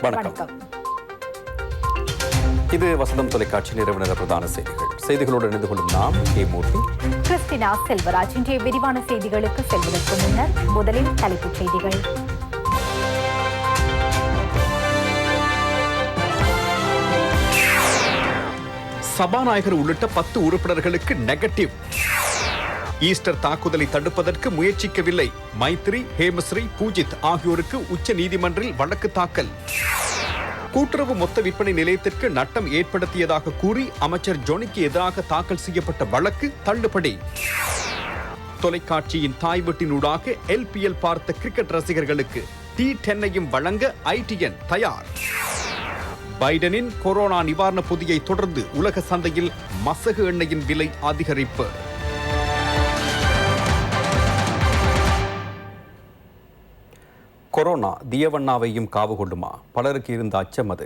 வணக்கம். இது வசந்தம் தொலைக்காட்சி நிறுவன பிரதான செய்திகளோடு இணைந்து கொள்ளும் நாம் மூர்த்தி, கிறிஸ்டினா செல்வராஜ். இன்றைய விரிவான செய்திகளுக்கு செல்வதற்கு முன்னர் முதலில் தலைப்புச் செய்திகள். சபாநாயகர் உள்ளிட்ட 10 உறுப்பினர்களுக்கு நெகட்டிவ். ஈஸ்டர் தாக்குதலை தடுப்பதற்கு முயற்சிக்கவில்லை. மைத்ரி, ஹேமஸ்ரீ, பூஜித் ஆகியோருக்கு உச்ச நீதிமன்றில் வழக்கு தாக்கல். கூட்டுறவு மொத்த விற்பனை நிலையத்திற்கு நட்டம் ஏற்படுத்தியதாக கூறி அமைச்சர் ஜோனிக்கு எதிராக தாக்கல் செய்யப்பட்ட வழக்கு தள்ளுபடி. தொலைக்காட்சியின் தாய் வீட்டினூடாக LPL பார்த்த கிரிக்கெட் ரசிகர்களுக்கு T10ஐயும் வழங்க ITN தயார். பைடனின் கொரோனா நிவாரண பொதியை தொடர்ந்து உலக சந்தையில் மசகு எண்ணெயின் விலை அதிகரிப்பு. கொரோனா தியவண்ணாவையும் காவு கொள்ளுமா? பலருக்கு இருந்த அச்சம் அது.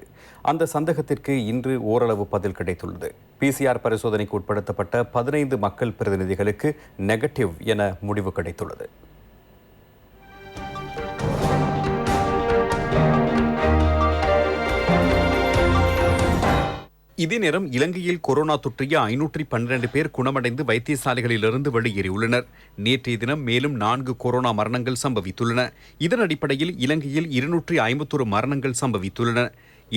அந்த சந்தேகத்திற்கு இன்று ஓரளவு பதில் கிடைத்துள்ளது. PCR பரிசோதனைக்கு உட்படுத்தப்பட்ட 15 மக்கள் பிரதிநிதிகளுக்கு நெகட்டிவ் என முடிவு கிடைத்துள்ளது. இதே நேரம் இலங்கையில் கொரோனா தொற்றிய 512 பேர் குணமடைந்து வைத்தியசாலைகளிலிருந்து வெளியேறியுள்ளனர். நேற்றைய தினம் மேலும் 4 கொரோனா மரணங்கள் சம்பவித்துள்ளன. இதன் அடிப்படையில் இலங்கையில் 251 மரணங்கள் சம்பவித்துள்ளன.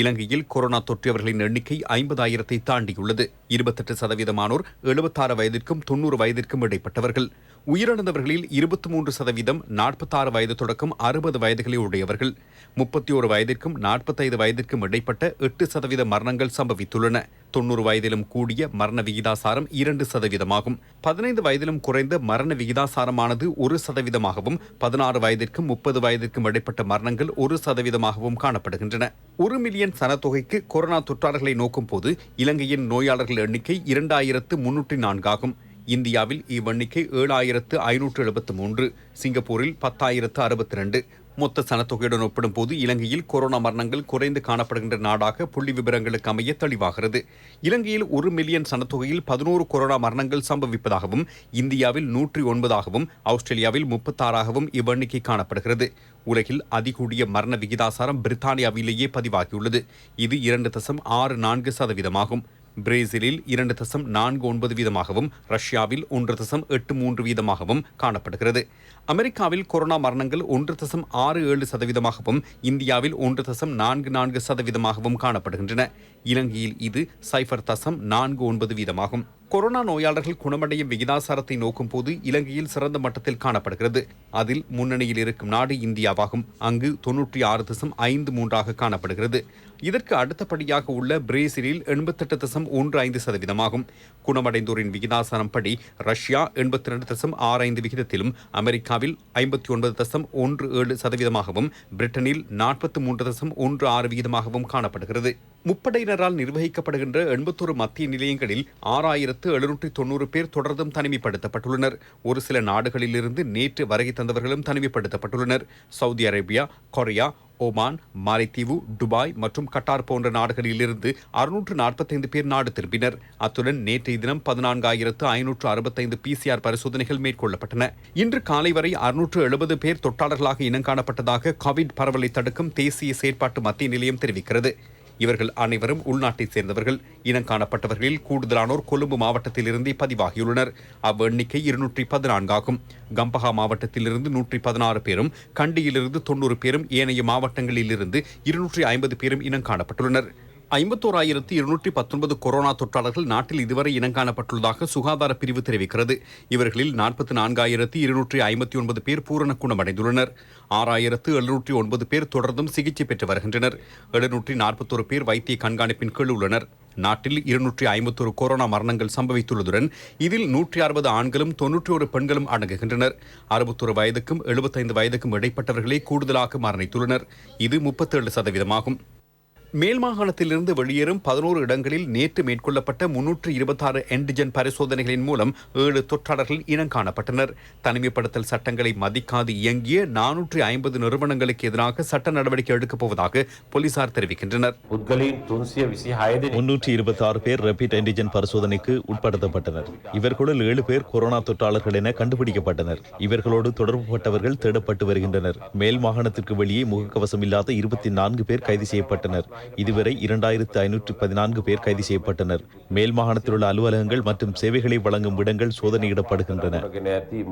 இலங்கையில் கொரோனா தொற்றியவர்களின் எண்ணிக்கை 50,000 தாண்டியுள்ளது. 28% 76 வயதிற்கும் 90 வயதிற்கும் இடைப்பட்டவர்கள். உயிரிழந்தவர்களில் 23% 46 வயது தொடக்கம் 60 வயதுகளை உடையவர்கள். 31 வயதிற்கும் 45 வயதிற்கும் இடைப்பட்ட 8% மரணங்கள் சம்பவித்துள்ளன. 90 வயதிலும் கூடிய மரண விகிதாசாரம் 2%. 15 வயதிலும் குறைந்த மரண விகிதாசாரமானது 1%. 16 வயதிற்கும் 30 வயதிற்கும் இடைப்பட்ட மரணங்கள் 1% காணப்படுகின்றன. 1 மில்லியன் சனத்தொகைக்கு கொரோனா தொற்றாளர்களை நோக்கும் போது இலங்கையின் நோயாளர்கள் எண்ணிக்கை 2304 ஆகும். இந்தியாவில் இவ்வெண்ணிக்கை 7573, சிங்கப்பூரில் 10,062. மொத்த சனத்தொகையுடன் ஒப்பிடும்போது இலங்கையில் கொரோனா மரணங்கள் குறைந்து காணப்படுகின்ற நாடாக புள்ளி விவரங்களுக்கு அமைய தெளிவாகிறது. இலங்கையில் 1 மில்லியன் சனத்தொகையில் 11 கொரோனா மரணங்கள் சம்பவிப்பதாகவும், இந்தியாவில் 109ஆகவும், ஆஸ்திரேலியாவில் 36ஆகவும் இவ்வெண்ணிக்கை காணப்படுகிறது. உலகில் அதிகூடிய மரண விகிதாசாரம் பிரித்தானியாவிலேயே பதிவாகியுள்ளது. இது 2.64%. பிரேசிலில் 2.49%, ரஷ்யாவில் 1.83% காணப்படுகிறது. அமெரிக்காவில் கொரோனா மரணங்கள் 1.67%, இந்தியாவில் 1.44% காணப்படுகின்றன. இலங்கையில் இது 0.49%. கொரோனா நோயாளர்கள் குணமடையும் விகிதாசாரத்தை நோக்கும் போது இலங்கையில் சிறந்த மட்டத்தில் காணப்படுகிறது. அதில் முன்னணியில் இருக்கும் நாடு இந்தியாவாகும். அங்கு 96.53% காணப்படுகிறது. இதற்கு அடுத்தபடியாக உள்ள பிரேசிலில் 88.15%. குணமடைந்தோரின் விகிதாசாரம் படி ரஷ்யா 82.65 விகிதத்திலும், அமெரிக்காவில் 59.17%, பிரிட்டனில் 43.16 விகிதமாகவும் காணப்படுகிறது. முப்படையினரால் நிர்வகிக்கப்படுகின்ற 81 மத்திய நிலையங்களில் 6,790 பேர் தொடர்ந்தும் தனிமைப்படுத்தப்பட்டுள்ளனர். ஒரு சில நாடுகளிலிருந்து நேற்று வருகை தந்தவர்களும் தனிமைப்படுத்தப்பட்டுள்ளனர். சவுதி அரேபியா, கொரியா, ஓமான், மாலைத்தீவு, துபாய் மற்றும் கட்டார் போன்ற நாடுகளிலிருந்து 645 பேர் நாடு திரும்பினர். அத்துடன் நேற்றைய தினம் 14,565 PCR பரிசோதனைகள் மேற்கொள்ளப்பட்டன. இன்று காலை வரை 670 பேர் தொற்றாளர்களாக இனங்காணப்பட்டதாக கோவிட் பரவலை தடுக்கும் தேசிய செயற்பாட்டு மத்திய நிலையம் தெரிவிக்கிறது. இவர்கள் அனைவரும் உள்நாட்டைச் சேர்ந்தவர்கள். இனங்காணப்பட்டவர்களில் கூடுதலானோர் கொழும்பு மாவட்டத்திலிருந்தே பதிவாகியுள்ளனர். அவ்வெண்ணிக்கை 214 ஆகும். கம்பஹா மாவட்டத்திலிருந்து 116 பேரும், கண்டியிலிருந்து 90 பேரும், ஏனைய மாவட்டங்களிலிருந்து 250 பேரும் இனங்காணப்பட்டுள்ளனர். 51,219 கொரோனா தொற்றாளர்கள் நாட்டில் இதுவரை இனங்காணப்பட்டுள்ளதாக சுகாதார பிரிவு தெரிவிக்கிறது. இவர்களில் 44,259 பேர் பூரண குணமடைந்துள்ளனர். 6,709 பேர் தொடர்ந்தும் சிகிச்சை பெற்று வருகின்றனர். 741 பேர் வைத்திய கண்காணிப்பின் கீழ் உள்ளனர். நாட்டில் 251 கொரோனா மரணங்கள் சம்பவித்துள்ளதுடன் இதில் 160 ஆண்களும் 91 பெண்களும் அடங்குகின்றனர். 61 வயதுக்கும் 75 வயதுக்கும் இடைப்பட்டவர்களே கூடுதலாக மரணித்துள்ளனர். இது 37%. மேல் மாகாணத்திலிருந்து வெளியேறும் 11 இடங்களில் நேற்று மேற்கொள்ளப்பட்ட 326 ஆன்டிஜன் பரிசோதனைகளின் மூலம் 7 தொற்றாளர்கள் இனம் காணப்பட்டனர். தனிமைப்படுத்தல் சட்டங்களை மதிக்காது இயங்கிய 450 நிறுவனங்களுக்கு எதிராக சட்ட நடவடிக்கை எடுக்கப் போவதாக போலீசார் தெரிவிக்கின்றனர். 326 பேர் ரேபிட் ஆன்டிஜன் பரிசோதனைக்கு உட்படுத்தப்பட்டனர். இவர்களுள் 7 பேர் கொரோனா தொற்றாளர்கள் என கண்டுபிடிக்கப்பட்டனர். இவர்களோடு தொடர்புபட்டவர்கள் தேடப்பட்டு வருகின்றனர். மேல் மாகாணத்திற்கு வெளியே முகக்கவசம் இல்லாத 24 பேர் கைது செய்யப்பட்டனர். இதுவரை 2514 பேர் கைது செய்யப்பட்டனர். மேல் மாகாணத்தில் உள்ள அலுவலகங்கள் மற்றும் சேவைகளை வழங்கும் இடங்கள் சோதனையிடப்படுகின்றன.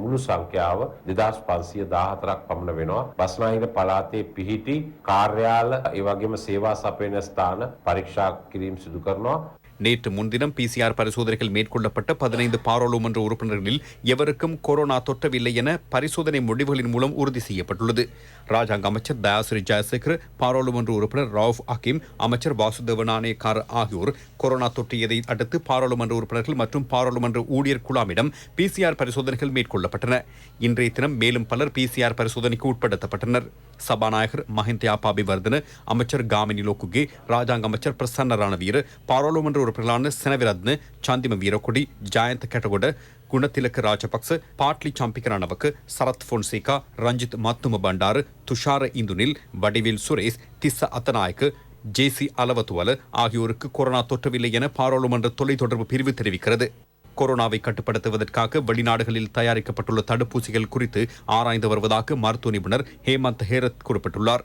මුළු සංඛ්‍යාව 2514ක් පමණ වෙනවා. බස්නාහිර පළාතේ පිහිටි කාර්යාල ඒ වගේම සේවා සපයන ස්ථාන පරීක්ෂා කිරීම සිදු කරනවා. நேற்று முன்தினம் பிசிஆர் பரிசோதனைகள் மேற்கொள்ளப்பட்ட 15 பாராளுமன்ற உறுப்பினர்களில் எவருக்கும் கொரோனா தொற்றவில்லை என பரிசோதனை முடிவுகளின் மூலம் உறுதி செய்யப்பட்டுள்ளது. ராஜாங்க அமைச்சர் தயாசிரி ஜெயசேகர், பாராளுமன்ற உறுப்பினர் ரவுஃப் ஹக்கீம், அமைச்சர் வாசுதேவ நாணயக்கார் ஆகியோர் கொரோனா தொற்றியதை அடுத்து பாராளுமன்ற உறுப்பினர்கள் மற்றும் பாராளுமன்ற ஊழியர் குழாமிடம் பிசிஆர் பரிசோதனைகள் மேற்கொள்ளப்பட்டன. இன்றைய தினம் மேலும் பலர் பிசிஆர் பரிசோதனைக்கு உட்படுத்தப்பட்டனர். சபாநாயகர் மஹிந்த அபிவர்தன, அமைச்சர் காமினி லோக்குகே, ராஜாங்க அமைச்சர் பிரசன்ன ரணவீர, பாராளுமன்ற உறுப்பினர்களான செனவிரத்ன, சந்திம வீரக்குடி, ஜயந்த் கெட்டகொட, குணத்திலக்கு ராஜபக்ச, பாட்லி சம்பிக்கரானவக்கு, சரத் பொன்சேகா, ரஞ்சித் மத்தும பண்டாரு, துஷார இந்துனில், வடிவேல் சுரேஷ், திஸ்ஸ அத்தநாயக்கு, ஜேசி அலவத்துவல ஆகியோருக்கு கொரோனா தொற்றவில்லை என பாராளுமன்ற தொலைத்தொடர்பு பிரிவு தெரிவிக்கிறது. கொரோனாவை கட்டுப்படுத்துவதற்காக வெளிநாடுகளில் தயாரிக்கப்பட்டுள்ள தடுப்பூசிகள் குறித்து ஆராய்ந்து வருவதாக மருத்துவ நிபுணர் ஹேமந்த் ஹேரத் குறிப்பிட்டுள்ளார்.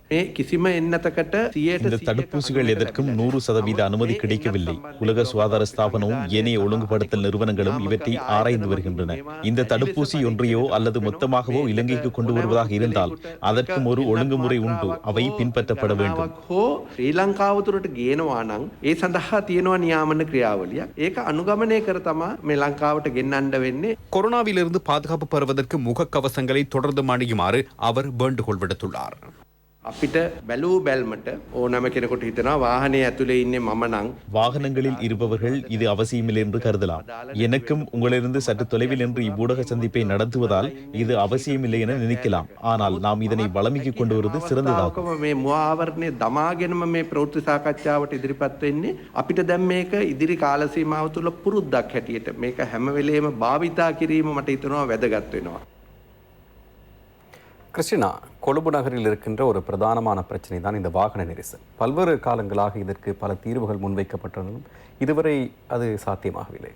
இந்த தடுப்பூசிகள் எதற்கும் 100% அனுமதி கிடைக்கவில்லை. உலக சுகாதார ஸ்தாபனமும் ஏனைய ஒழுங்குபடுத்தல் நிறுவனங்களும் இவற்றை ஆராய்ந்து வருகின்றன. இந்த தடுப்பூசி ஒன்றையோ அல்லது மொத்தமாகவோ இலங்கைக்கு கொண்டு வருவதாக இருந்தால் அதற்கும் ஒரு ஒழுங்குமுறை உண்டு. அவை பின்பற்றப்பட வேண்டும். கொரோனாவிலிருந்து பாதுகாப்பு பெறுவதற்கு முகக்கவசங்களை தொடர்ந்து அணியுமாறு அவர் வேண்டுகோள் விடுத்துள்ளார். අපිට බැලූ බැල්මට ඕනම කෙනෙකුට හිතනවා வாகனයේ ඇතුලේ ඉන්නේ මම නම් வாகனங்களில் இருப்பவர்கள் இது அவசியமில்லை என்று கருதலாம். எனக்கும் உங்களிலிருந்து சற்று தொலைவில் என்று இவ்வூடக சந்திப்பை நடத்துவதால் இது அவசியமில்லை என நினைக்கலாம். ஆனால் நாம் இதனை வளமைக்கு கொண்டு வருவது சிறந்ததாகும். මේ මුවාවරණය දමාගෙනම මේ ප්‍රවෘත්ති සාකච්ඡාවට ඉදිරිපත් වෙන්නේ අපිට දැන් මේක ඉදිරි කාල සීමාව තුළ පුරුද්දක් හැටියට මේක හැම වෙලේම භාවිතා කිරීම මට හිතෙනවා වැදගත් වෙනවා. கிறிஸ்டினா, கொழும்பு நகரில் இருக்கின்ற ஒரு பிரதானமான பிரச்சனை தான் இந்த வாகன நெரிசல். பல்வேறு காலங்களாக இதற்கு பல தீர்வுகள் முன்வைக்கப்பட்டாலும் இதுவரை அது சாத்தியமாகவில்லை.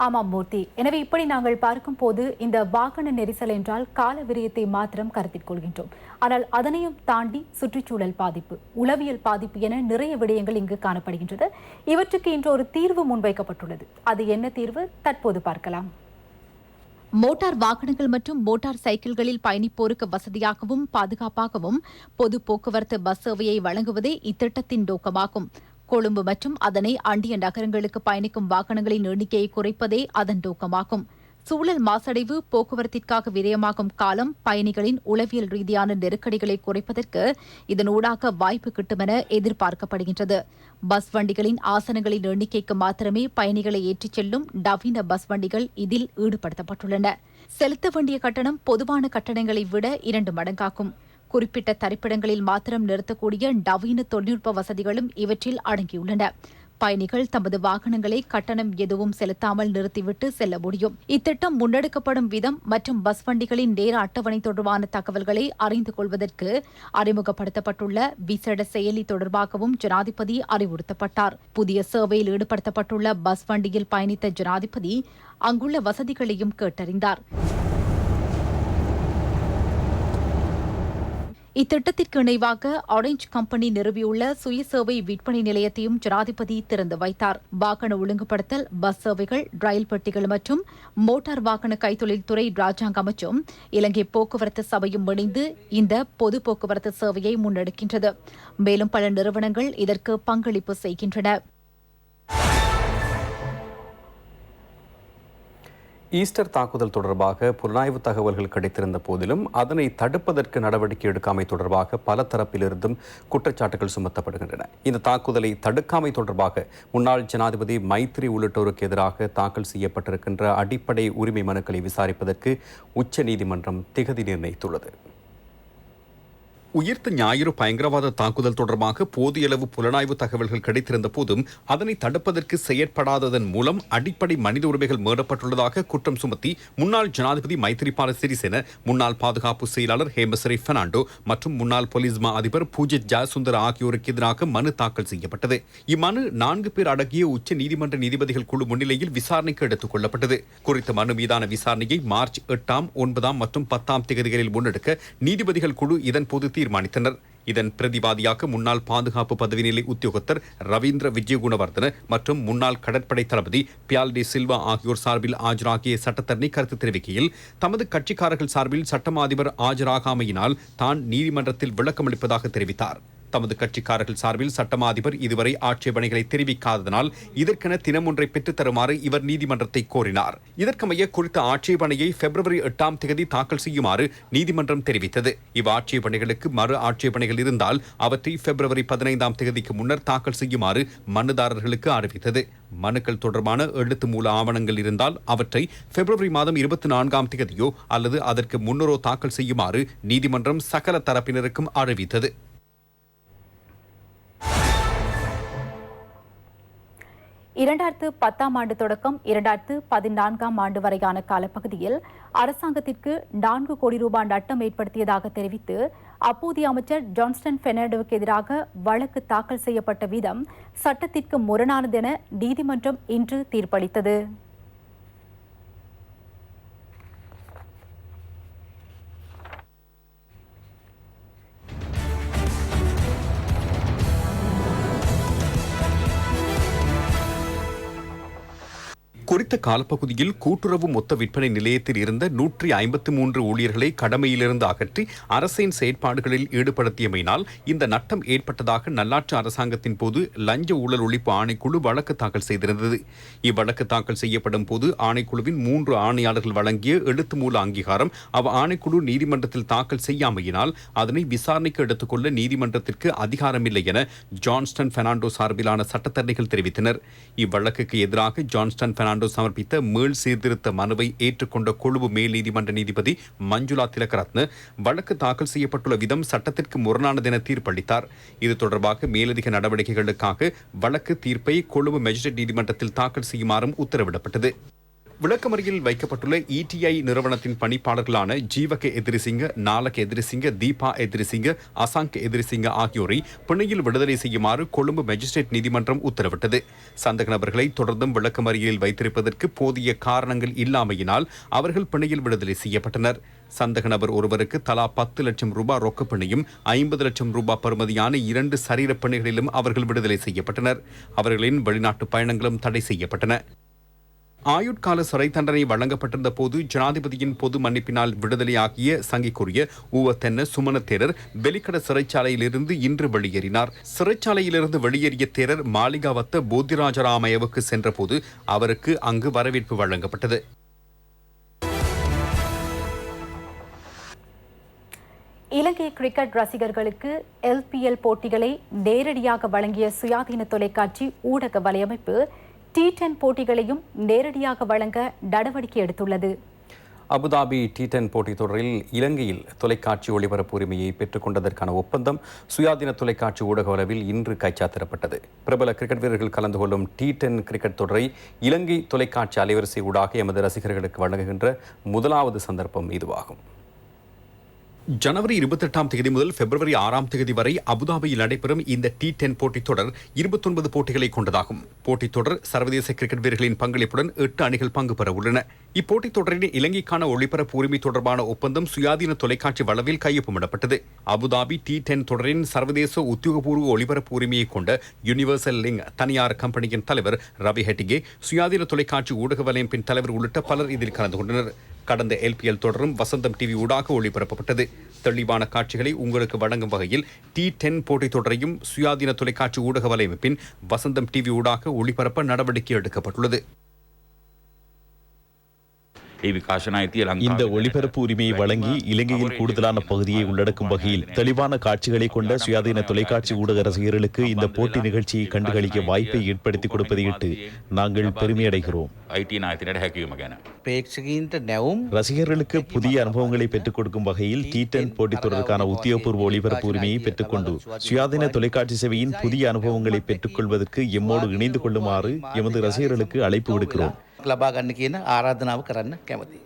ஆமாம் மூர்த்தி. எனவே இப்படி நாங்கள் பார்க்கும் போது இந்த வாகன நெரிசல் என்றால் கால விரயத்தை மாத்திரம் கருத்தில் கொள்கின்றோம். ஆனால் அதனையும் தாண்டி சுற்றுச்சூழல் பாதிப்பு, உளவியல் பாதிப்பு என நிறைய விடயங்கள் இங்கு காணப்படுகின்றது. இவற்றுக்கு இன்று ஒரு தீர்வு முன்வைக்கப்பட்டுள்ளது. அது என்ன தீர்வு? தற்போது பார்க்கலாம். மோட்டார் வாகனங்கள் மற்றும் மோட்டார் சைக்கிள்களில் பயணிப்போருக்கு வசதியாகவும் பாதுகாப்பாகவும் பொது போக்குவரத்து பஸ் சேவையை வழங்குவதே இத்திட்டத்தின் நோக்கமாகும். கொழும்பு மற்றும் அதனை அண்டிய நகரங்களுக்கு பயணிக்கும் வாகனங்களின் எண்ணிக்கையை குறைப்பதே அதன் நோக்கமாகும். சூழல் மாசடைவு, போக்குவரத்திற்காக விரயமாகும் காலம், பயணிகளின் உளவியல் ரீதியான நெருக்கடிகளை குறைப்பதற்கு இதனூடாக வாய்ப்பு கிட்டுமென எதிர்பார்க்கப்படுகின்றது. பஸ் வண்டிகளின் ஆசனங்களின் எண்ணிக்கைக்கு மாத்திரமே பயணிகளை ஏற்றிச் செல்லும் நவீன பஸ் வண்டிகள் இதில் ஈடுபடுத்தப்பட்டுள்ளன. செலுத்த வேண்டிய கட்டணம் பொதுவான கட்டணங்களை விட 2 மடங்காகும். குறிப்பிட்ட தரிப்பிடங்களில் மாத்திரம் நிறுத்தக்கூடிய நவீன தொழில்நுட்ப வசதிகளும் இவற்றில் அடங்கியுள்ளன. பயணிகள் தமது வாகனங்களை கட்டணம் எதுவும் செலுத்தாமல் நிறுத்திவிட்டு செல்ல முடியும். இத்திட்டம் முன்னெடுக்கப்படும் விதம் மற்றும் பஸ் வண்டிகளின் நேர அட்டவணை தொடர்பான தகவல்களை அறிந்து கொள்வதற்கு அறிமுகப்படுத்தப்பட்டுள்ள விசேட செயலி தொடர்பாகவும் ஜனாதிபதி அறிவுறுத்தப்பட்டார். புதிய சேவையில் ஈடுபடுத்தப்பட்டுள்ள பஸ் வண்டியில் பயணித்த ஜனாதிபதி அங்குள்ள வசதிகளையும் கேட்டறிந்தார். இத்திட்டத்திற்கு இணைவாக ஆரஞ்ச் கம்பெனி நிறுவியுள்ள சுயசேவை விற்பனை நிலையத்தையும் ஜனாதிபதி திறந்து வைத்தார். வாகன ஒழுங்குபடுத்தல், பஸ் சேவைகள், ரயில் பெட்டிகள் மற்றும் மோட்டார் வாகன கைத்தொழில்துறை ராஜாங்க அமைச்சும் இலங்கை போக்குவரத்து சபையும் இணைந்து இந்த பொது போக்குவரத்து சேவையை முன்னெடுக்கின்றது. மேலும் பல நிறுவனங்கள் இதற்கு பங்களிப்பு செய்கின்றன. ஈஸ்டர் தாக்குதல் தொடர்பாக புலனாய்வு தகவல்கள் கிடைத்திருந்த போதிலும் அதனை தடுப்பதற்கு நடவடிக்கை எடுக்காமை தொடர்பாக பல தரப்பிலிருந்தும் குற்றச்சாட்டுகள் சுமத்தப்படுகின்றன. இந்த தாக்குதலை தடுக்காமை தொடர்பாக முன்னாள் ஜனாதிபதி மைத்ரி உள்ளிட்டோருக்கு எதிராக தாக்கல் செய்யப்பட்டிருக்கின்ற அடிப்படை உரிமை மனுக்களை விசாரிப்பதற்கு உச்சநீதிமன்றம் திகதி நிர்ணயித்துள்ளது. உயிர்த்த ஞாயிறு பயங்கரவாத தாக்குதல் தொடர்பாக போதியளவு புலனாய்வு தகவல்கள் கிடைத்திருந்த போதும் அதனை தடுப்பதற்கு செயற்படாததன் மூலம் அடிப்படை மனித உரிமைகள் மீறப்பட்டுள்ளதாக குற்றம் சுமத்தி முன்னாள் ஜனாதிபதி மைத்திரிபால சிறிசேன, முன்னாள் பாதுகாப்பு செயலாளர் ஹேமசிறி பெர்னாண்டோ மற்றும் முன்னாள் போலீஸ் மா அதிபர் பூஜித் ஜெயசுந்தர் ஆகியோருக்கு எதிராக மனு தாக்கல் செய்யப்பட்டது. இம்மனு 4 பேர் அடங்கிய உச்ச நீதிமன்ற நீதிபதிகள் குழு முன்னிலையில் விசாரணைக்கு எடுத்துக் கொள்ளப்பட்டது. குறித்த மனு மீதான விசாரணையை மார்ச் 8, 9 மற்றும் 10 தேதிகளில் முன்னெடுக்க நீதிபதிகள் குழு இதன்போது தீர்மானித்தனர். இதன் பிரதிவாதியாக முன்னாள் பாதுகாப்பு பதவி நிலை உத்தியோகத்தர் ரவீந்திர விஜயகுணவர்தன மற்றும் முன்னாள் கடற்படை தளபதி பியால் டி சில்வா ஆகியோர் சார்பில் ஆஜராகிய சட்டத்தரணி கருத்து தெரிவிக்கையில், தமது கட்சிக்காரர்கள் சார்பில் சட்டமா அதிபர் ஆஜராகாமையினால் தான் நீதிமன்றத்தில் விளக்கமளிப்பதாக தெரிவித்தார். தமது கட்சிக்காரர்கள் சார்பில் சட்டமா அதிபர் இதுவரை ஆட்சேபனைகளை தெரிவிக்காததனால் இதற்கென தினம் ஒன்றை பெற்றுத் தருமாறு இவர் நீதிமன்றத்தை கோரினார். இதற்கமைய குறித்த ஆட்சேபனையை பிப்ரவரி 8 தேதி தாக்கல் செய்யுமாறு நீதிமன்றம் தெரிவித்தது. இவ்வாட்சேபனைகளுக்கு மறு ஆட்சேபனைகள் இருந்தால் அவற்றை பிப்ரவரி 15 தேதிக்கு முன்னர் தாக்கல் செய்யுமாறு மனுதாரர்களுக்கு அறிவித்தது. மனுக்கள் தொடர்பான எழுத்து மூல ஆவணங்கள் இருந்தால் அவற்றை பிப்ரவரி மாதம் 24 தேதியோ அல்லது அதற்கு முன்னரோ தாக்கல் செய்யுமாறு நீதிமன்றம் சகல தரப்பினருக்கும் அறிவித்தது. 2010 ஆண்டு தொடக்கம் 2014 ஆண்டு வரையான காலப்பகுதியில் அரசாங்கத்திற்கு 4 கோடி ரூபாய் நட்டம் ஏற்படுத்தியதாக தெரிவித்து அப்போதைய அமைச்சர் ஜான்ஸ்டன் பெர்னாண்டோவுக்கு எதிராக வழக்கு தாக்கல் செய்யப்பட்ட விதம் சட்டத்திற்கு முரணானது என நீதிமன்றம் இன்று தீர்ப்பளித்தது. குறித்த காலப்பகுதியில் கூட்டுறவு மொத்த விற்பனை நிலையத்தில் இருந்த 153 ஊழியர்களை கடமையிலிருந்து அகற்றி அரசின் செயற்பாடுகளில் ஈடுபடுத்தியமையினால் இந்த நட்டம் ஏற்பட்டதாக நல்லாட்சி அரசாங்கத்தின் போது லஞ்ச ஊழல் ஒழிப்பு ஆணைக்குழு வழக்கு தாக்கல் செய்திருந்தது. இவ்வழக்கு தாக்கல் செய்யப்படும் போது ஆணைக்குழுவின் 3 ஆணையாளர்கள் வழங்கிய எழுத்து மூல அங்கீகாரம் ஆணைக்குழு நீதிமன்றத்தில் தாக்கல் செய்யாமையினால் அதனை விசாரணைக்கு எடுத்துக்கொள்ள நீதிமன்றத்திற்கு அதிகாரமில்லை என ஜான்ஸ்டன் பெர்னாண்டோ சார்பிலான சட்டத்தரணிகள் தெரிவித்தனர். இவ்வழக்குக்கு எதிராக ஜான்ஸ்டன் பெர்னாண்டோ சமர்ப்பித்த மீள் சீர்திருத்த மனுவை ஏற்றுக்கொண்ட கொழும்பு மேல் நீதிமன்ற நீதிபதி மஞ்சுளா திலகரத்ன வழக்கு தாக்கல் செய்யப்பட்டுள்ள விதம் சட்டத்திற்கு முரணானது என தீர்ப்பளித்தார். இது தொடர்பாக மேலதிக நடவடிக்கைகளுக்காக வழக்கு தீர்ப்பை கொழும்பு மேஜிஸ்ட்ரேட் நீதிமன்றத்தில் தாக்கல் செய்யுமாறும் உத்தரவிடப்பட்டது. விளக்கமறியலில் வைக்கப்பட்டுள்ள இடிஐ நிறுவனத்தின் பணிப்பாளர்களான ஜீவக எதிரிசிங்க, நாலக எதிரிசிங்க, தீபா எதிரிசிங்க, அசாங்க எதிரிசிங்க ஆகியோரை பிணையில் விடுதலை செய்யுமாறு கொழும்பு மேஜிஸ்ட்ரேட் நீதிமன்றம் உத்தரவிட்டது. சந்தக நபர்களை தொடர்ந்தும் விளக்கமறியலில் வைத்திருப்பதற்கு போதிய காரணங்கள் இல்லாமையினால் அவர்கள் பிணையில் விடுதலை செய்யப்பட்டனர். சந்தக நபர் ஒருவருக்கு தலா 10 லட்சம் ரூபாய் ரொக்கப்பிணையும் 50 லட்சம் ரூபாய் பெறுமதியான 2 சரீர பிணைகளிலும் அவர்கள் விடுதலை செய்யப்பட்டனர். அவர்களின் வெளிநாட்டு பயணங்களும் தடை செய்யப்பட்டன. ஆயுட்கால சிறை தண்டனை வழங்கப்பட்டிருந்த போது ஜனாதிபதியின் பொது மன்னிப்பினால் விடுதலையாகிய சங்கிக்குரிய ஊவத்தென்ன சுமன தேரர் வெலிக்கட சிறைச்சாலையிலிருந்து இன்று வெளியேறினார். சிறைச்சாலையிலிருந்து வெளியேறிய தேரர் மாளிகாவத்த போத்திராஜராமயவுக்கு சென்றபோது அவருக்கு அங்கு வரவேற்பு வழங்கப்பட்டது. இலங்கை கிரிக்கெட் ரசிகர்களுக்கு LPL போட்டிகளை நேரடியாக வழங்கிய சுயாதீன தொலைக்காட்சி ஊடக வலையமைப்பு T10 போட்டிகளையும் நேரடியாக வழங்க நடவடிக்கை எடுத்துள்ளது. அபுதாபி T10 போட்டித் தொடரில் இலங்கையில் தொலைக்காட்சி ஒளிபரப்பு உரிமையை பெற்றுக் கொண்டதற்கான ஒப்பந்தம் சுயாதீன தொலைக்காட்சி ஊடக அளவில் இன்று கைச்சாத்திடப்பட்டது. பிரபல கிரிக்கெட் வீரர்கள் கலந்து கொள்ளும் T10 கிரிக்கெட் தொடரை இலங்கை தொலைக்காட்சி அலைவரிசை ஊடாக எமது ரசிகர்களுக்கு வழங்குகின்ற முதலாவது சந்தர்ப்பம் இதுவாகும். ஜனவரி 28 தேதி முதல் பிப்ரவரி 6 தேதி வரை அபுதாபியில் நடைபெறும் இந்த T10 போட்டித் தொடர் 29 போட்டிகளை கொண்டதாகும். போட்டித் தொடர் சர்வதேச கிரிக்கெட் வீரர்களின் பங்களிப்புடன் 8 அணிகள் பங்கு பெற உள்ளன. இப்போட்டித் தொடரின் இலங்கைக்கான ஒளிபரப்பு உரிமை தொடர்பான ஒப்பந்தம் சுயாதீன தொலைக்காட்சி வளவில் கையொப்பமிடப்பட்டது. அபுதாபி T10 தொடரின் சர்வதேச உத்தியோகபூர்வ ஒளிபரப்பு உரிமையை கொண்ட யூனிவர்சல் லிங்க் தனியார் கம்பெனியின் தலைவர் ரவி ஹெட்டிகே, சுயாதீன தொலைக்காட்சி ஊடக வலையமைப்பின் தலைவர் உள்ளிட்ட பலர் இதில் கலந்து கொண்டனர். கடந்த LPL தொடரும் வசந்தம் டிவி ஊடாக ஒளிபரப்பப்பட்டது. தெளிவான காட்சிகளை உங்களுக்கு வழங்கும் வகையில் T10 போட்டித் தொடரையும் சுயாதீன தொலைக்காட்சி ஊடக வலையமைப்பின் வசந்தம் டிவி ஊடாக ஒளிபரப்ப நடவடிக்கை எடுக்கப்பட்டுள்ளது. ඒ විකාශන අයිතිය இந்த ලංකාවේ ஒளிபரப்பு உரிமையை வழங்கி இலங்கையில் கூடுதலான பகுதியை உள்ளடக்கும் வகையில் தெளிவான காட்சிகளை கொண்ட சுயாதீன தொலைக்காட்சி ஊடக ரசிகர்களுக்கு இந்த போட்டி நிகழ்ச்சியை கண்டுகளிக்க வாய்ப்பை ஏற்படுத்தி கொடுப்பதையிட்டு நாங்கள் பெருமையடைகிறோம். අයිතිය නායතනයට හැකියීම ගැන. ප්‍රේක්ෂකීන්ට නැවුම් ரசிகர்களுக்கு புதிய அனுபவங்களை பெற்றுக் கொடுக்கும் வகையில் T10 போட்டித் தொடருக்கான உத்தியோகபூர்வ ஒளிபரப்பு உரிமையை பெற்றுக்கொண்டு சுயாதீன தொலைக்காட்சி சேவையின் புதிய அனுபவங்களை பெற்றுக்கொள்வதற்கு எம்மோடு இணைந்து கொள்ளுமாறு எமது ரசிகர்களுக்கு அழைப்பு விடுக்கிறோம். ලබා ගන්න කියන ආරාධනාව කරන්න කැමතියි.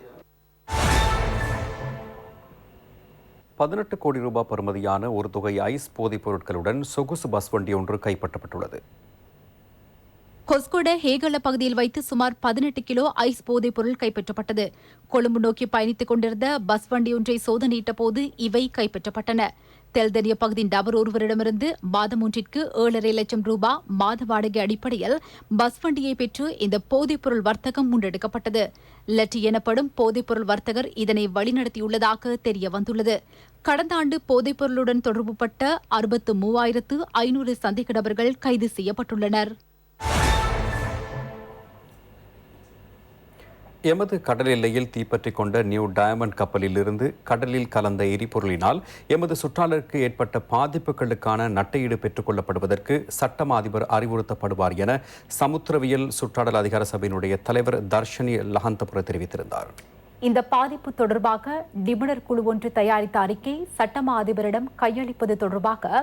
18 கோடி ரூபாய் பெறுமதியான ஒரு தொகை ஐஸ் போதைப் பொருட்களுடன் சொகுசு பஸ் வண்டி ஒன்று கைப்பற்றப்பட்டுள்ளது. கொஸ்கொட ஹேகல பகுதியில் வைத்து சுமார் 18 கிலோ ஐஸ் போதைப் பொருள் கைப்பற்றப்பட்டது. கொழும்பு நோக்கி பயணித்துக் கொண்டிருந்த பஸ் வண்டி ஒன்றை சோதனையிட்ட போது இவை கைப்பற்றப்பட்டன. தெல்தெரிய பகுதி நபர் ஒருவரிடமிருந்து மாதம் ஒன்றிற்கு 7.5 லட்சம் ரூபாய் மாத வாடகை அடிப்படையில் பஸ் வண்டியை பெற்று இந்த போதைப்பொருள் வர்த்தகம் முன்னெடுக்கப்பட்டது. லட்டி எனப்படும் போதைப்பொருள் வர்த்தகர் இதனை வழிநடத்தியுள்ளதாக தெரிய வந்துள்ளது. கடந்த ஆண்டு போதைப்பொருளுடன் தொடர்புபட்ட 63,500 சந்தேக நபர்கள் கைது செய்யப்பட்டுள்ளனர். எமது கடல் எல்லையில் தீப்பற்றிக் கொண்ட நியூ டயமண்ட் கப்பலில் இருந்து கடலில் கலந்த எரிபொருளினால் எமது சுற்றாளருக்கு ஏற்பட்ட பாதிப்புகளுக்கான நட்டையீடு பெற்றுக் கொள்ளப்படுவதற்கு சட்டமா அதிபர் அறிவுறுத்தப்படுவார் என சமுத்திரவியல் சுற்றாடல் அதிகார சபையினுடைய தலைவர் தர்ஷனி லஹந்தபுர தெரிவித்திருந்தார். இந்த பாதிப்பு தொடர்பாக நிபுணர் குழு ஒன்று தயாரித்த அறிக்கை சட்டமா அதிபரிடம் கையளிப்பது தொடர்பாக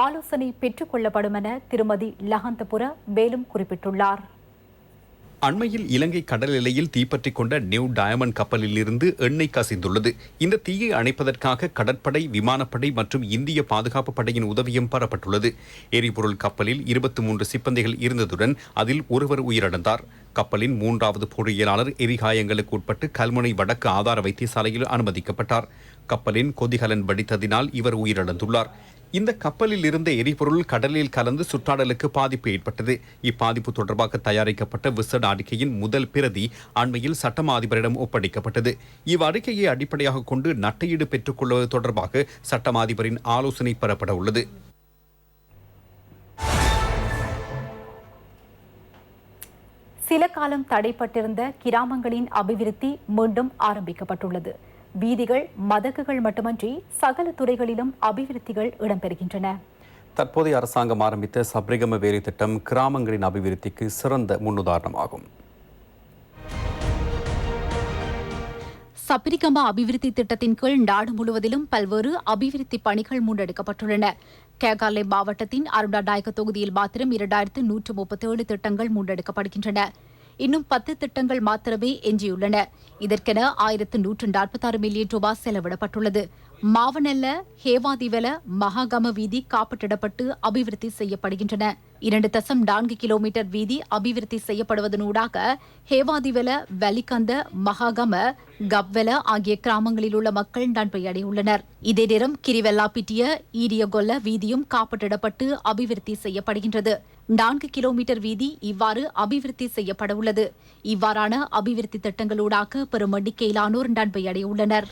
ஆலோசனை பெற்றுக் கொள்ளப்படும் என திருமதி லஹந்தபுர மேலும் குறிப்பிட்டுள்ளார். அண்மையில் இலங்கை கடல் எல்லையில் தீப்பற்றிக் கொண்ட நியூ டயமண்ட் கப்பலில் இருந்து எண்ணெய் கசிந்துள்ளது. இந்த தீயை அணைப்பதற்காக கடற்படை, விமானப்படை மற்றும் இந்திய பாதுகாப்பு படையின் உதவியும் பெறப்பட்டுள்ளது. எரிபொருள் கப்பலில் 23 சிப்பந்திகள் இருந்ததுடன் அதில் ஒருவர் உயிரிழந்தார். கப்பலின் 3வது பொறியியலாளர் எரிகாயங்களுக்கு உட்பட்டு கல்முனை வடக்கு ஆதார வைத்தியசாலையில் அனுமதிக்கப்பட்டார். கப்பலின் கொதிகலன் வெடித்ததினால் இவர் உயிரிழந்துள்ளார். இந்த கப்பலில் இருந்த எரிபொருள் கடலில் கலந்து சுற்றாடலுக்கு பாதிப்பு ஏற்பட்டது. இப்பாதிப்பு தொடர்பாக தயாரிக்கப்பட்ட விசேட அறிக்கையின் முதல் பிரதி அண்மையில் சட்டமா அதிபரிடம் ஒப்படைக்கப்பட்டது. இவ்வறிக்கையை அடிப்படையாக கொண்டு நட்டையீடு பெற்றுக் கொள்வது தொடர்பாக சட்டமா அதிபரின் ஆலோசனை பெறப்பட உள்ளது. சில காலம் தடைப்பட்டிருந்த கிராமங்களின் அபிவிருத்தி மீண்டும் ஆரம்பிக்கப்பட்டுள்ளது. வீதிகள், மதகுகள் மட்டுமன்றி சகல துறைகளிலும் அபிவிருத்திகள் இடம்பெறுகின்றன. தற்போதைய அரசாங்கம் ஆரம்பித்த சப்ரிகம வேலை திட்டம் கிராமங்களின் அபிவிருத்திக்கு சிறந்த முன்னுதாரணமாகும். சப்ரிகம அபிவிருத்தி திட்டத்தின் கீழ் நாடு முழுவதிலும் பல்வேறு அபிவிருத்தி பணிகள் முன்னெடுக்கப்பட்டுள்ளன. கேகாலை மாவட்டத்தின் அருணாநாயக்க தொகுதியில் மாத்திரம் 2137 திட்டங்கள் முன்னெடுக்கப்படுகின்றன. இன்னும் 10 திட்டங்கள் மாத்திரமே எஞ்சியுள்ளன. இதற்கென 1146 மில்லியன் ரூபாய் செலவிடப்பட்டுள்ளது. மாவனல்ல, ஹேவாதிவல, மகாகம வீதி காப்பற்றிடப்பட்டு அபிவிருத்தி செய்யப்படுகின்றன. 2.4 கிலோமீட்டர் வீதி அபிவிருத்தி செய்யப்படுவதனூடாக ஹேவாதிவல, வலிகந்த, மகாகம, கப்வெல ஆகிய கிராமங்களில் உள்ள மக்கள் நன்மையடையுள்ளனர். இதே நேரம் கிரிவெல்லாப்பிட்டிய, ஈரியகொல்ல வீதியும் காப்பற்றிடப்பட்டு அபிவிருத்தி செய்யப்படுகின்றது. 4 கிலோமீட்டர் வீதி இவ்வாறு அபிவிருத்தி செய்யப்பட உள்ளது. இவ்வாறான அபிவிருத்தி திட்டங்களூடாக பெரும் எண்ணிக்கையிலானோர் நன்மையடையுள்ளனர்.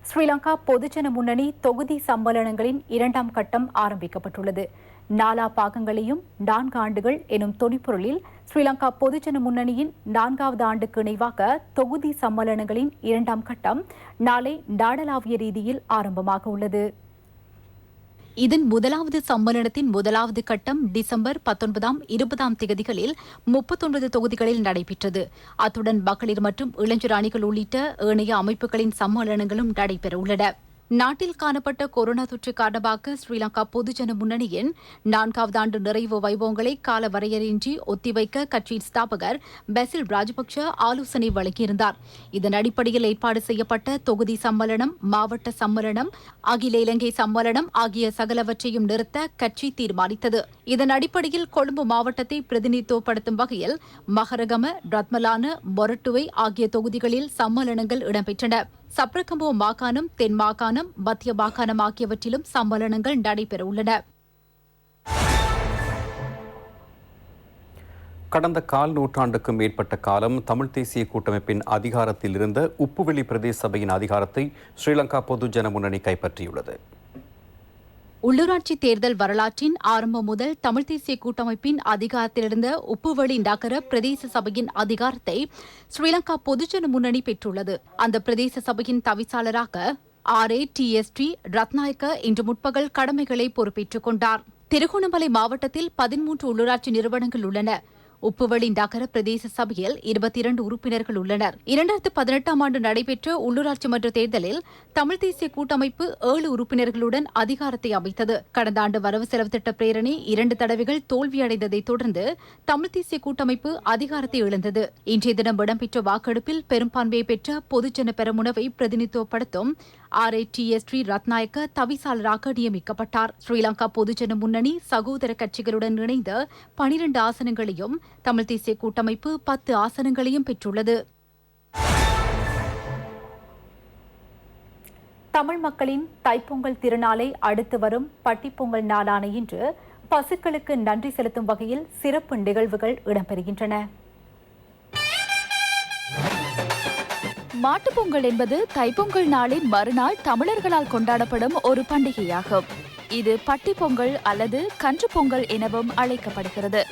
ஸ்ரீலங்கா பொதுஜன முன்னணி தொகுதி சம்மேளனங்களின் 2ஆம் கட்டம் ஆரம்பிக்கப்பட்டுள்ளது. 4 பாகங்களையும் 4 ஆண்டுகள் எனும் தொனிப்பொருளில் ஸ்ரீலங்கா பொதுஜன முன்னணியின் 4வது ஆண்டுக்கு இணைவாக தொகுதி சம்மேளனங்களின் 2ஆம் கட்டம் நாளை நாடளாவிய ரீதியில் ஆரம்பமாக உள்ளது. இதன் முதலாவது சம்மேளனத்தின் முதலாவது கட்டம் டிசம்பர் 19ஆம் 20ஆம் தேதிகளில் 39 தொகுதிகளில் நடைபெற்றது. அத்துடன் மகளிர் மற்றும் இளைஞர் அணிகள் உள்ளிட்ட ஏனைய அமைப்புகளின் சம்மேளனங்களும் நடைபெறவுள்ளன. நாட்டில் காணப்பட்ட கொரோனா தொற்று காரணமாக ஸ்ரீலங்கா பொதுஜன முன்னணியின் 4வது ஆண்டு நிறைவு வைபவங்களை கால வரையறையின்றி ஒத்திவைக்க கட்சியின் ஸ்தாபகர் பெசில் ராஜபக்ஷ ஆலோசனை வழங்கியிருந்தார். இதன் அடிப்படையில் ஏற்பாடு செய்யப்பட்ட தொகுதி சம்மேளனம், மாவட்ட சம்மேளனம், அகில இலங்கை சம்மேளனம் ஆகிய சகலவற்றையும் நிறுத்த கட்சி தீர்மானித்தது. இதன் அடிப்படையில் கொழும்பு மாவட்டத்தை பிரதிநிதித்துவப்படுத்தும் வகையில் மகரகம, ரத்மலான, மொரட்டுவை ஆகிய தொகுதிகளில் சம்மேளனங்கள் இடம்பெற்றன. சப்ரகம்போ மாகாணம், தென் மாகாணம், மத்திய மாகாணம் ஆகியவற்றிலும் சம்மேளனங்கள் நடைபெறவுள்ளன. கடந்த கால் நூற்றாண்டுக்கும் மேற்பட்ட காலம் தமிழ் தேசிய கூட்டமைப்பின் அதிகாரத்தில் இருந்த உப்புவெளி பிரதேச சபையின் அதிகாரத்தை ஸ்ரீலங்கா பொதுஜன முன்னணி கைப்பற்றியுள்ளது. உள்ளூராட்சி தேர்தல் வரலாற்றின் ஆரம்பம் முதல் தமிழ் தேசிய கூட்டமைப்பின் அதிகாரத்திலிருந்த உப்புவெளி நகர பிரதேச சபையின் அதிகாரத்தை ஸ்ரீலங்கா பொதுஜன முன்னணி பெற்றுள்ளது. அந்த பிரதேச சபையின் தவிசாளராக RATST ரத்நாயக்க இன்று முற்பகல் கடமைகளை பொறுப்பேற்றுக் கொண்டார். திருகோணமலை மாவட்டத்தில் 13 உள்ளூராட்சி நிறுவனங்கள் உள்ளன. உப்புவெளி நகர பிரதேச சபையில் 22 உறுப்பினர்கள் உள்ளனர். 2018ஆம் ஆண்டு நடைபெற்ற உள்ளூராட்சி மன்ற தேர்தலில் தமிழ் தேசிய கூட்டமைப்பு 7 உறுப்பினர்களுடன் அதிகாரத்தை அமைத்தது. கடந்த ஆண்டு வரவு செலவு திட்ட பிரேரணை 2 தடவைகள் தோல்வியடைந்ததை தொடர்ந்து தமிழ் தேசிய கூட்டமைப்பு அதிகாரத்தை இழந்தது. இன்றைய தினம் இடம்பெற்ற வாக்கெடுப்பில் பெரும்பான்மையை பெற்ற பொதுஜன பெரமுனவை பிரதிநிதித்துவப்படுத்தும் RATST ரத்நாயக்க தவிசாளராக நியமிக்கப்பட்டார். ஸ்ரீலங்கா பொதுஜன முன்னணி சகோதர கட்சிகளுடன் இணைந்து 12 ஆசனங்களையும் தமிழ் தேசிய கூட்டமைப்பு 10 ஆசனங்களையும் பெற்றுள்ளது. தமிழ் மக்களின் தைப்பொங்கல் திருநாளை அடுத்து வரும் பட்டிப்பொங்கல் நாளான இன்று பசுக்களுக்கு நன்றி செலுத்தும் வகையில் சிறப்பு நிகழ்வுகள் இடம்பெறுகின்றன. மாட்டுப்பொங்கல் என்பது தைப்பொங்கல் நாளின் மறுநாள் தமிழர்களால் கொண்டாடப்படும் ஒரு பண்டிகையாகும். இது பட்டிப்பொங்கல் அல்லது கன்று பொங்கல் எனவும் அழைக்கப்படுகிறது.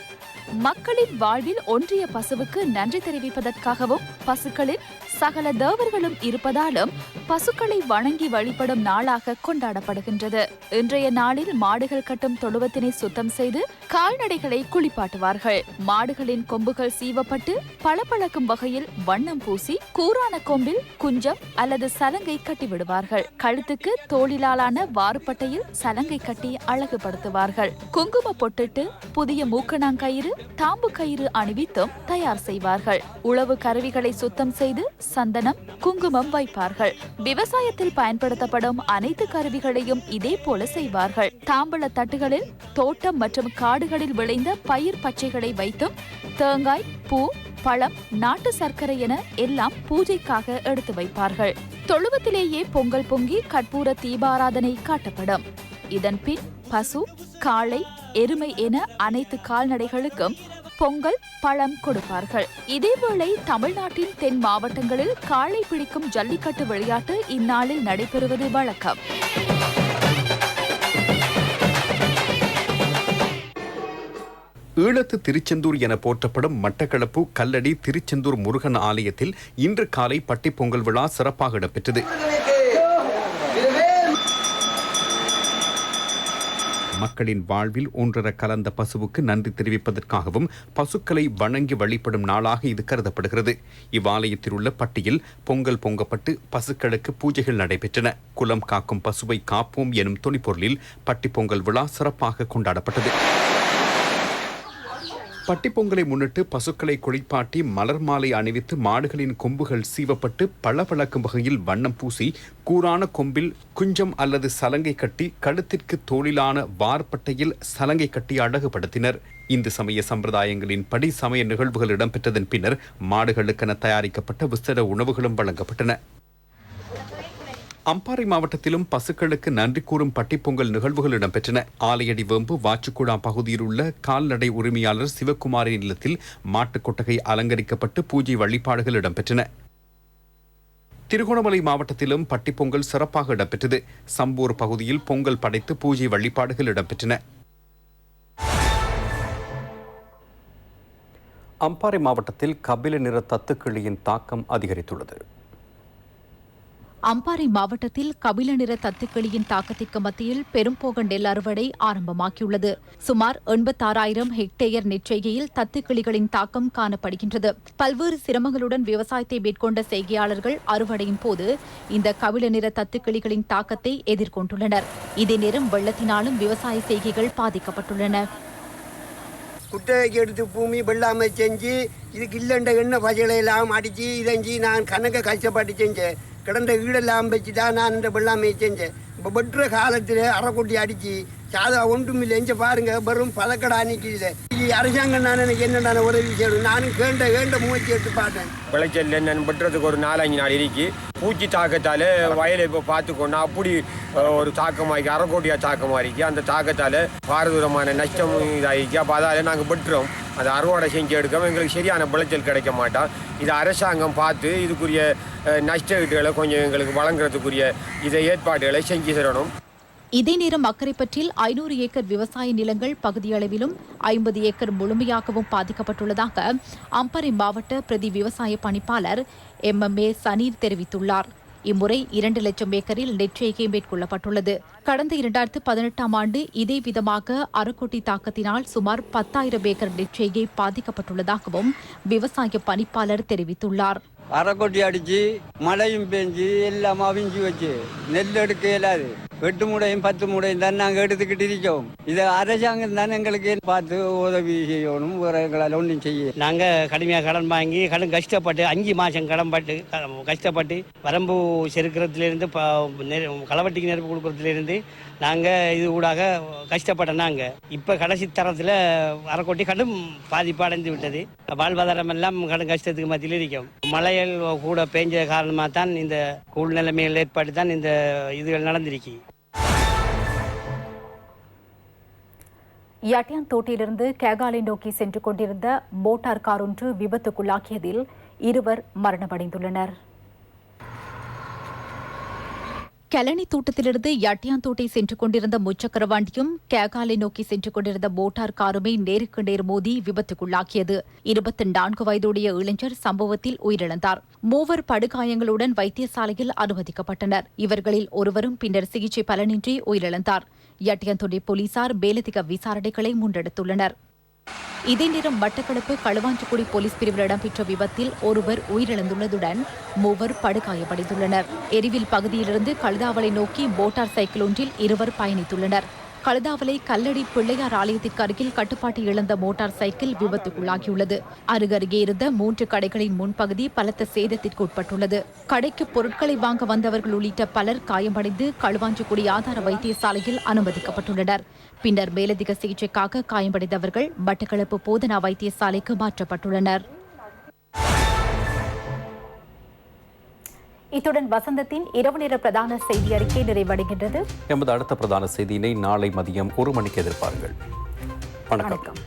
மக்களின் வாழ்வில் ஒன்றிய பசுவுக்கு நன்றி தெரிவிப்பதற்காகவும் பசுக்களின் சகல தேவர்களும் இருப்பதாலும் பசுக்களை வணங்கி வழிபடும் நாளாக கொண்டாடப்படுகின்றது. இன்றைய நாளில் மாடுகள் கட்டும் தொழுவத்தினை சுத்தம் செய்து கால்நடைகளை குளிப்பாட்டுவார்கள். மாடுகளின் கொம்புகள் சீவப்பட்டு பளபளக்கும் வகையில் வண்ணம் பூசி கூரான கொம்பில் குஞ்சம் அல்லது சலங்கை கட்டிவிடுவார்கள். கழுத்துக்கு தோளிலாலான வாறுப்பட்டையில் சலங்கை கட்டி அழகுபடுத்துவார்கள். குங்கும பொட்டிட்டு புதிய மூக்கணாங்கயிறு தாம்பு கயிறு அணிவித்தும் தயார் செய்வார்கள். உழவு கருவிகளை சுத்தம் செய்து சந்தனம் குங்குமம் வைப்பார்கள். விவசாயத்தில் பயன்படுத்தப்படும் அனைத்து கருவிகளையும் இதே போல செய்வார்கள். தாம்பழ தட்டுகளில் தோட்டம் மற்றும் காடுகளில் விளைந்த பயிர் பச்சைகளை வைத்தும் தேங்காய் பூ பழம் நாட்டு சர்க்கரை என எல்லாம் பூஜைக்காக எடுத்து வைப்பார்கள். தொழுவத்திலேயே பொங்கல் பொங்கி கற்பூர தீபாராதனை காட்டப்படும். இதன் பின் பசு காளை எருமை என அனைத்து கால்நடைகளுக்கும் பொங்கல் பழம் கொடுப்பார்கள். இதேவேளை தமிழ்நாட்டின் தென் மாவட்டங்களில் காளை பிடிக்கும் ஜல்லிக்கட்டு விளையாட்டு இந்நாளில் நடைபெறுவது வழக்கம். ஈழத்து திருச்செந்தூர் என போற்றப்படும் மட்டக்களப்பு கல்லடி திருச்செந்தூர் முருகன் ஆலயத்தில் இன்று காலை பட்டிப்பொங்கல் விழா சிறப்பாக இடம்பெற்றது. மக்களின் வாழ்வில் ஒன்றர கலந்த பசுவுக்கு நன்றி தெரிவிப்பதற்காகவும் பசுக்களை வணங்கி வழிபடும் நாளாக இது கருதப்படுகிறது. இவ்வாலயத்தில் உள்ள பட்டியில் பொங்கல் பொங்கப்பட்டு பசுக்களுக்கு பூஜைகள் நடைபெற்றன. குலம் காக்கும் பசுவை காப்போம் எனும் துணிப்பொருளில் பட்டிப்பொங்கல் விழா சிறப்பாக கொண்டாடப்பட்டது. பட்டிப்பொங்கலை முன்னிட்டு பசுக்களை குளிப்பாட்டி மலர் மாலை அணிவித்து மாடுகளின் கொம்புகள் சீவப்பட்டு பளபளக்கும் வகையில் வண்ணம் பூசி கூரான கொம்பில் குஞ்சம் அல்லது சலங்கை கட்டி கழுத்திற்கு தோளிலான வார்பட்டையில் சலங்கை கட்டி அழகுபடுத்தினர். இந்து சமய சம்பிரதாயங்களின் படி சமய நிகழ்வுகள் இடம்பெற்றதன் பின்னர் மாடுகளுக்கென தயாரிக்கப்பட்ட விசேட உணவுகளும் வழங்கப்பட்டன. அம்பாறை மாவட்டத்திலும் பசுக்களுக்கு நன்றி கூறும் பட்டிப்பொங்கல் நிகழ்வுகள் இடம்பெற்றன. ஆலையடி வேம்பு வாச்சுக்குழா பகுதியில் உள்ள கால்நடை உரிமையாளர் சிவக்குமாரின் இல்லத்தில் மாட்டுக் கொட்டகை அலங்கரிக்கப்பட்டு பூஜை வழிபாடுகள் இடம்பெற்றன. திருகோணமலை மாவட்டத்திலும் பட்டிப்பொங்கல் சிறப்பாக இடம்பெற்றது. சம்பூர் பகுதியில் பொங்கல் படைத்து பூஜை வழிபாடுகள் இடம்பெற்றன. அம்பாறை மாவட்டத்தில் கபில நிற தத்துக்கிளியின் தாக்கம் அதிகரித்துள்ளது. அம்பாறை மாவட்டத்தில் கபில நிற தத்துக்கிளியின் தாக்கத்திற்கு மத்தியில் பெரும்போக நெல் அறுவடை ஆரம்பமாகியுள்ளது. சுமார் 86,000 ஹெக்டேயர் நெற்செய்கையில் தத்துக்கிளிகளின் தாக்கம் காணப்படுகின்றது. பல்வேறு சிரமங்களுடன் விவசாயத்தை மேற்கொண்ட செய்கையாளர்கள் அறுவடையின் போது இந்த கபில நிற தத்துக்கிளிகளின் தாக்கத்தை எதிர்கொண்டுள்ளனர். இதே நேரம் வெள்ளத்தினாலும் விவசாய செய்கைகள் பாதிக்கப்பட்டுள்ளன. குட்டைக்கு எடுத்து பூமி வெள்ளாமை செஞ்சு இதுக்கு இல்லைன்ற எண்ணெய் பசைகளை எல்லாம் அடித்து இதஞ்சி நான் கணக்க கஷ்டப்பட்டு செஞ்சேன். கிடந்த ஈடெல்லாம் வச்சு தான் நான் இந்த வெள்ளாமையை செஞ்சேன். இப்போ வெட்டுற காலத்தில் அரைக்குட்டி அடித்து சாதா ஒன்றும் இல்லை எங்க பாருங்க வெறும் பழக்கடா நிற்கல அரசாங்கம் நான் எனக்கு என்னென்ன உதவி செய்யணும் நானும் கேண்ட முயற்சி எடுத்து பார்த்தேன். விளைச்சல் என்னன்னு பட்டுறதுக்கு ஒரு 4-5 நாள் இருக்கு. பூச்சி தாக்கத்தால் வயலை இப்போ பார்த்துக்கோன்னா அப்படி ஒரு தாக்கமாகி அரைக்கோட்டியா தாக்கமாகி அந்த தாக்கத்தால் பாரதூரமான நஷ்டம் இதாகிக்கு. அப்போ அதால் நாங்கள் பெற்றுறோம். அதை அறுவடை செஞ்சு எடுக்கோம். எங்களுக்கு சரியான விளைச்சல் கிடைக்க மாட்டோம். இது அரசாங்கம் பார்த்து இதுக்குரிய நஷ்ட ஈடுகளை கொஞ்சம் எங்களுக்கு வழங்குறதுக்குரிய இதை ஏற்பாடுகளை செஞ்சு தரணும். இதே நேரம் அக்கரைப்பற்றில் 500 ஏக்கர் விவசாய நிலங்கள் பகுதியளவிலும் 50 ஏக்கர் முழுமையாகவும் பாதிக்கப்பட்டுள்ளதாக அம்பாறை மாவட்ட பிரதி விவசாய பணிப்பாளர் MMA சனீர் தெரிவித்துள்ளார். இம்முறை 2 லட்சம் ஏக்கரில் நெற்செய்கை மேற்கொள்ளப்பட்டுள்ளது. கடந்த 2018ஆம் ஆண்டு இதே விதமாக அரைக்கொட்டி தாக்கத்தினால் சுமார் 10,000 ஏக்கர் நெற்செய்கை பாதிக்கப்பட்டுள்ளதாகவும் விவசாய பணிப்பாளர் தெரிவித்துள்ளார். அரைக்கொட்டி அடிச்சு மழையும் பெஞ்சு எல்லாம் அவிஞ்சு வச்சு நெல் எடுக்க இயலாது. 8 மூடையும் 10 மூடையும் தான் நாங்கள் எடுத்துக்கிட்டு இருக்கோம். இதை அரசாங்கம் தான் எங்களுக்கு பார்த்து உதவி செய்யணும். எங்களால் ஒன்றும் செய்ய நாங்கள் கடுமையாக கடன் வாங்கி கடன் கஷ்டப்பட்டு 5 மாதம் கஷ்டப்பட்டு வரம்பு செருக்கிறதுலேருந்து களவட்டிக்கு நெருப்பு கொடுக்கறதுலேருந்து நாங்கள் இது ஊடாக கஷ்டப்பட்டோம். நாங்கள் இப்போ கடைசி தரத்தில் அரைக்கொட்டி கடும் பாதிப்பு அடைந்து விட்டது. வாழ்வாதாரம் எல்லாம் கடும் கஷ்டத்துக்கு மத்தியில் இருக்கோம். மழைகள் கூட பெஞ்ச காரணமாக தான் இந்த கூழ் நிலைமைகள் ஏற்பட்டு தான் இந்த இதுகள் நடந்திருக்கு. யட்டியாந்தோட்டையிலிருந்து கேகாலை நோக்கி சென்று கொண்டிருந்த மோட்டார் கார் ஒன்று விபத்துக்குள்ளாக்கியதில் 2 மரணமடைந்துள்ளனர். கெலனி தோட்டத்திலிருந்து யட்டியாந்தோட்டை சென்று கொண்டிருந்த முச்சக்கர வண்டியும் கேகாலை நோக்கி சென்று கொண்டிருந்த மோட்டார் காருமே நேருக்கு நேர் மோதி விபத்துக்குள்ளாக்கியது. 24 வயதுடைய இளைஞர் சம்பவத்தில் உயிரிழந்தார். 3 படுகாயங்களுடன் வைத்தியசாலையில் அனுமதிக்கப்பட்டனர். இவர்களில் ஒருவரும் பின்னர் சிகிச்சை பலனின்றி உயிரிழந்தார். யட்டியாந்தோட்டை போலீசார் மேலதிக விசாரணைகளை முன்னெடுத்துள்ளனர். இதே நேரம் மட்டக்களப்பு களுவாஞ்சிக்குடி போலீஸ் பிரிவில் இடம்பெற்ற விபத்தில் ஒருவர் உயிரிழந்துள்ளதுடன் 3 படுகாயமடைந்துள்ளனர். எரிவில் பகுதியிலிருந்து கழுதாவளை நோக்கி மோட்டார் சைக்கிள் ஒன்றில் 2 பயணித்துள்ளனர். கழுதாவளை கல்லடி பிள்ளையார் ஆலயத்திற்கு அருகில் கட்டுப்பாட்டை இழந்த மோட்டார் சைக்கிள் விபத்துக்குள்ளாகியுள்ளது. அருகருகே இருந்த 3 கடைகளின் முன்பகுதி பலத்த சேதத்திற்கு உட்பட்டுள்ளது. கடைக்கு பொருட்களை வாங்க வந்தவர்கள் உள்ளிட்ட பலர் காயமடைந்து களுவாஞ்சிக்குடி ஆதார வைத்தியசாலையில் அனுமதிக்கப்பட்டுள்ளனர். பின்னர் மேலதிக சிகிச்சைக்காக காயமடைந்தவர்கள் மட்டக்களப்பு போதனா வைத்தியசாலைக்கு மாற்றப்பட்டுள்ளனர். இத்துடன் வசந்தத்தின் இரவு நேர பிரதான செய்தி அறிக்கை நிறைவடைகின்றது. எமது அடுத்த பிரதான செய்தியினை நாளை மதியம் 1 மணிக்கு எதிர்பாருங்கள். வணக்கம்.